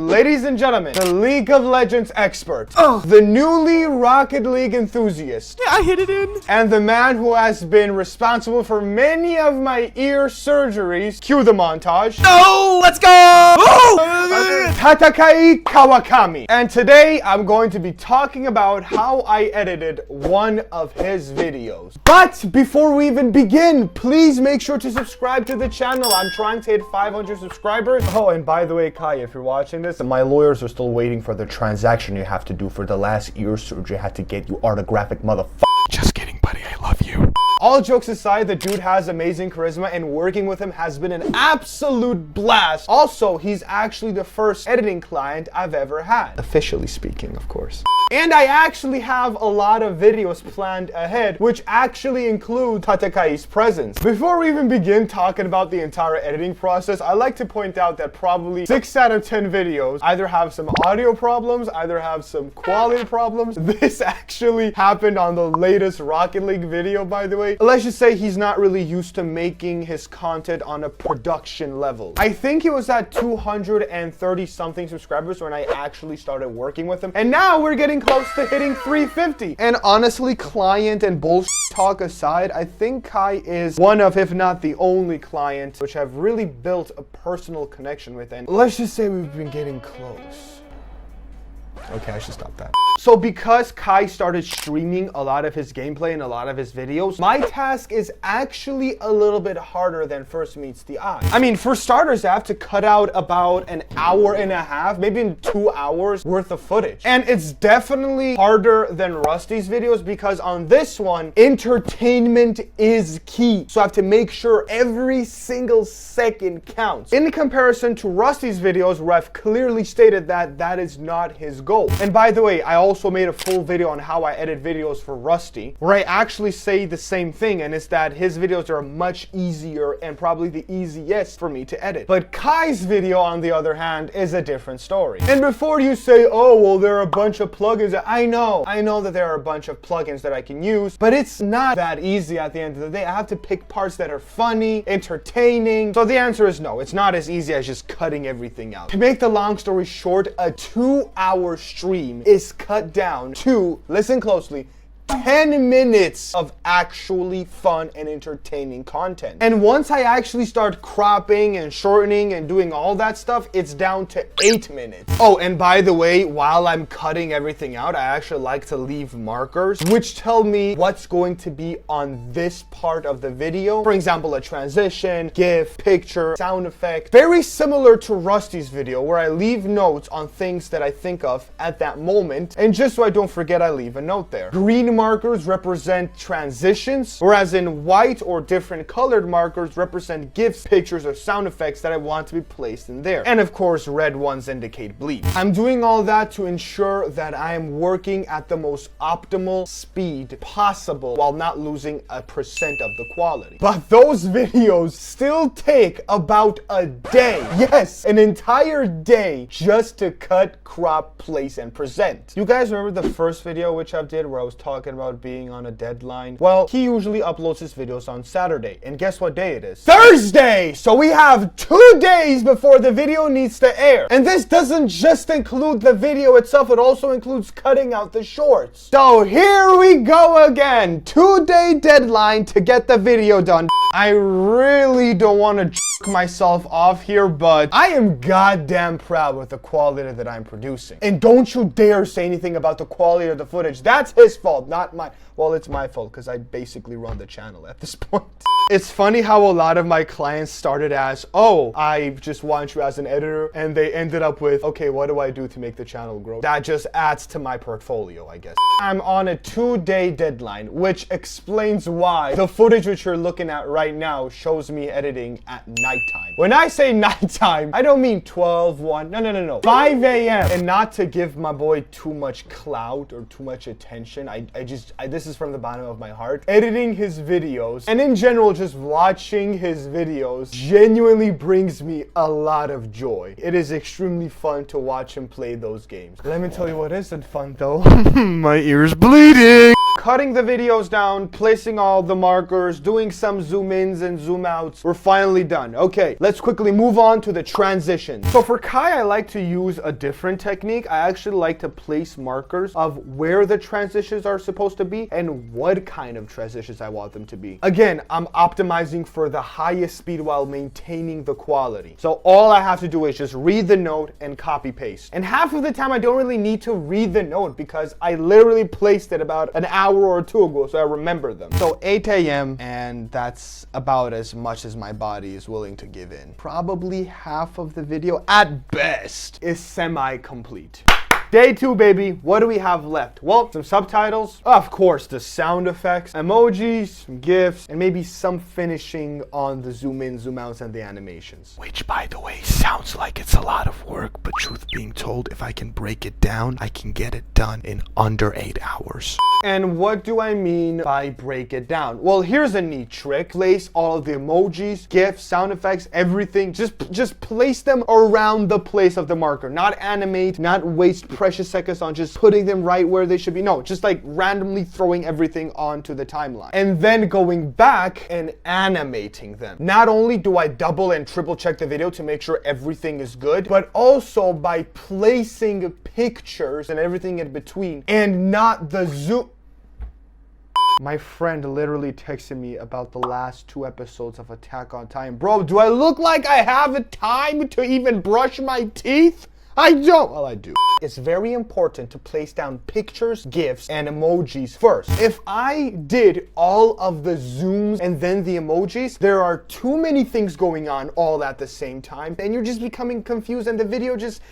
ladies and gentlemen, the League of Legends expert, the newly Rocket League enthusiast, Yeah, I hit it in. and the man who has been responsible for many of my ear surgeries. Cue the montage. No, let's go! Tatakai Kawakami. And today I'm going to be talking about how I edited one of his videos. But before we even begin, please make sure to subscribe to the channel. I'm trying to hit 500 subscribers. Oh, and by the way, Kai, if you're watching this, my lawyers are still waiting for the transaction you have to do for the last ear surgery I had to get, you artographic motherfucker. Just kidding, buddy. I love you. All jokes aside, the dude has amazing charisma and working with him has been an absolute blast. Also, he's actually the first editing client I've ever had. Officially speaking, of course. And I actually have a lot of videos planned ahead, which actually include Tatakai's presence. Before we even begin talking about the entire editing process, I like to point out that probably 6 out of 10 videos either have some audio problems, either have some quality problems. This actually happened on the latest Rocket League video, by the way. Let's just say he's not really used to making his content on a production level. I think he was at 230 something subscribers when I actually started working with him. And now we're getting close to hitting 350. And honestly, client and bullshit talk aside, I think Kai is one of, if not the only client, which I've really built a personal connection with. And let's just say we've been getting close. Okay, I should stop that. So because Kai started streaming a lot of his gameplay and a lot of his videos, my task is actually a little bit harder than first meets the eye. I mean, for starters, I have to cut out about an hour and a half, maybe 2 hours worth of footage. And it's definitely harder than Rusty's videos because on this one, entertainment is key. So I have to make sure every single second counts. In comparison to Rusty's videos, where I've clearly stated that that is not his goal. And by the way, I also made a full video on how I edit videos for Rusty, where I actually say the same thing, and it's that his videos are much easier and probably the easiest for me to edit. But Kai's video, on the other hand, is a different story. And before you say, oh, well, there are a bunch of plugins, I know that there are a bunch of plugins that I can use, but it's not that easy at the end of the day. I have to pick parts that are funny, entertaining. So the answer is no, it's not as easy as just cutting everything out. To make the long story short, a 2-hour stream is cut down to, listen closely, 10 minutes of actually fun and entertaining content. And once I actually start cropping and shortening and doing all that stuff, it's down to 8 minutes. Oh, and by the way, while I'm cutting everything out, I actually like to leave markers, which tell me what's going to be on this part of the video. For example, a transition, GIF, picture, sound effect. Very similar to Rusty's video, where I leave notes on things that I think of at that moment. And just so I don't forget, I leave a note there. Green markers represent transitions, whereas in white or different colored markers represent GIFs, pictures, or sound effects that I want to be placed in there. And of course, red ones indicate bleed. I'm doing all that to ensure that I am working at the most optimal speed possible while not losing 1% of the quality. But those videos still take about a day. Yes, an entire day just to cut, crop, place, and present. You guys remember the first video which I did where I was talking about being on a deadline? Well, he usually uploads his videos on Saturday, and guess what day it is? Thursday! So we have 2 days before the video needs to air. And this doesn't just include the video itself, it also includes cutting out the shorts. So here we go again, 2-day deadline to get the video done. I really don't want to jerk myself off here, but I am goddamn proud with the quality that I'm producing. And don't you dare say anything about the quality of the footage. That's his fault, not mine. Well, it's my fault because I basically run the channel at this point. It's funny how a lot of my clients started as, oh, I just want you as an editor, and they ended up with, okay, what do I do to make the channel grow? That just adds to my portfolio, I guess. I'm on a 2-day deadline, which explains why the footage which you're looking at right now shows me editing at nighttime. When I say nighttime, I don't mean 12, 1, no, 5 a.m. And not to give my boy too much clout or too much attention, this is from the bottom of my heart. Editing his videos, and in general, just watching his videos genuinely brings me a lot of joy. It is extremely fun to watch him play those games. Let me tell you what isn't fun though. My ear's bleeding. cutting the videos down, placing all the markers, doing some zoom ins and zoom outs. We're finally done. Okay, let's quickly move on to the transition. So for Kai, I like to use a different technique. I actually like to place markers of where the transitions are supposed to be and what kind of transitions I want them to be. Again, I'm optimizing for the highest speed while maintaining the quality. So all I have to do is just read the note and copy paste. And half of the time I don't really need to read the note because I literally placed it about an hour or two ago, so I remember them. So 8 a.m. and that's about as much as my body is willing to give in. Probably half of the video at best is semi-complete. Day 2, baby. What do we have left? Well, some subtitles, of course, the sound effects, emojis, some GIFs, and maybe some finishing on the zoom in, zoom outs, and the animations. Which, by the way, sounds like it's a lot of work, but truth being told, if I can break it down, I can get it done in under 8 hours. And what do I mean by break it down? Well, here's a neat trick. Place all of the emojis, GIFs, sound effects, everything. Just place them around the place of the marker. Not animate, not waste precious seconds on just putting them right where they should be. No, just like randomly throwing everything onto the timeline. And then going back and animating them. Not only do I double and triple check the video to make sure everything is good, but also by placing pictures and everything in between and not the zoom. My friend literally texted me about the last 2 episodes of Attack on Titan. Bro, do I look like I have time to even brush my teeth? I don't. Well, I do. It's very important to place down pictures, GIFs, and emojis first. If I did all of the zooms and then the emojis, there are too many things going on all at the same time, and you're just becoming confused, and the video just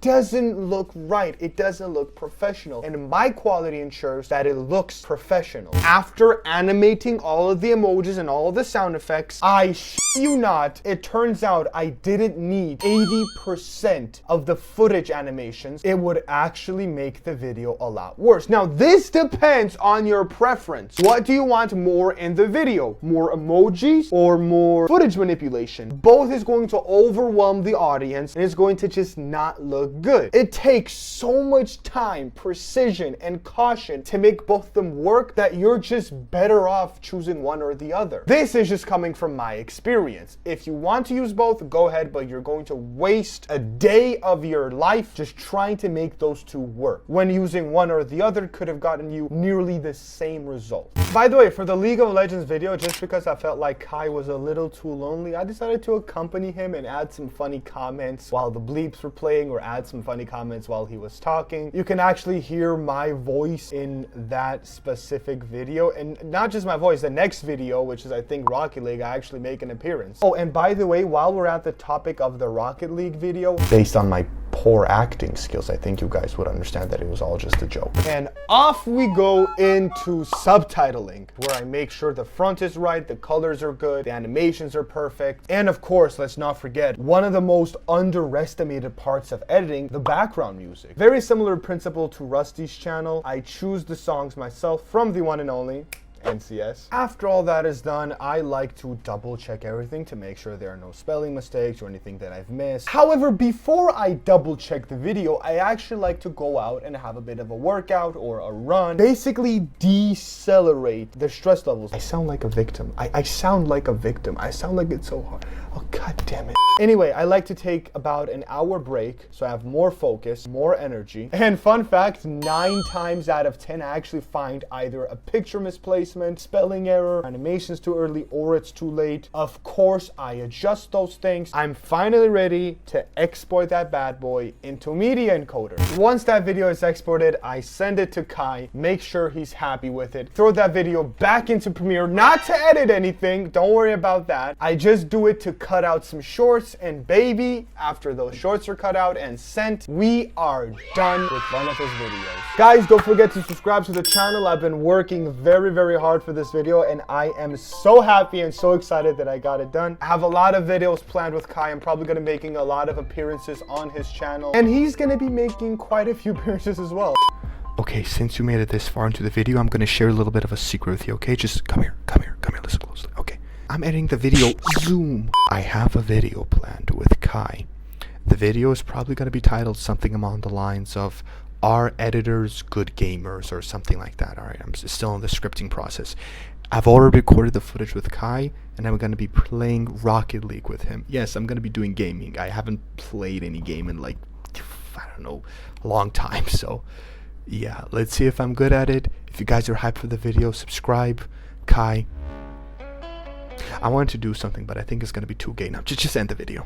doesn't look right. It doesn't look professional. And my quality ensures that it looks professional. After animating all of the emojis and all of the sound effects, I shit you not, it turns out I didn't need 80% of the footage animations. It would actually make the video a lot worse. Now, this depends on your preference. What do you want more in the video? More emojis or more footage manipulation? Both is going to overwhelm the audience and it's going to just not look good. It takes so much time, precision, and caution to make both of them work that you're just better off choosing one or the other. This is just coming from my experience. If you want to use both, go ahead, but you're going to waste a day of your life just trying to make those two work. When using one or the other could have gotten you nearly the same result. By the way, for the League of Legends video, just because I felt like Kai was a little too lonely, I decided to accompany him and add some funny comments while the bleeps were playing, or add some funny comments while he was talking. You can actually hear my voice in that specific video, and not just my voice, the next video, which is I think Rocket League, I actually make an appearance. Oh, and by the way, while we're at the topic of the Rocket League video, based on my poor acting skills, I think you guys would understand that it was all just a joke. And off we go into subtitling, where I make sure the front is right, the colors are good, the animations are perfect, and of course, let's not forget, one of the most underestimated parts of editing, the background music. Very similar principle to Rusty's channel. I choose the songs myself from the one and only NCS. After all that is done, I like to double check everything to make sure there are no spelling mistakes or anything that I've missed. However, before I double check the video, I actually like to go out and have a bit of a workout or a run. Basically decelerate the stress levels. I sound like a victim. I sound like a victim. I sound like it's so hard. Oh, god damn it. Anyway, I like to take about an hour break so I have more focus, more energy. And fun fact, 9 times out of 10, I actually find either a picture misplacement, spelling error, animations too early, or it's too late. Of course, I adjust those things. I'm finally ready to export that bad boy into Media Encoder. Once that video is exported, I send it to Kai, make sure he's happy with it, throw that video back into Premiere, not to edit anything, don't worry about that. I just do it to cut out some shorts, and baby, after those shorts are cut out and sent, we are done with one of his videos. Guys, don't forget to subscribe to the channel. I've been working very, very hard for this video, and I am so happy and so excited that I got it done. I have a lot of videos planned with Kai. I'm probably going to be making a lot of appearances on his channel, and he's going to be making quite a few appearances as well. Okay, since you made it this far into the video, I'm going to share a little bit of a secret with you, okay? Just come here, listen closely, okay? I'm editing the video Zoom. I have a video planned with Kai. The video is probably going to be titled something along the lines of Are editors good gamers or something like that? Alright, I'm still in the scripting process. I've already recorded the footage with Kai, and I'm going to be playing Rocket League with him. Yes, I'm going to be doing gaming. I haven't played any game in like, I don't know, a long time. So yeah, let's see if I'm good at it. If you guys are hyped for the video, subscribe. Kai, I wanted to do something, but I think it's going to be too gay now. Just end the video.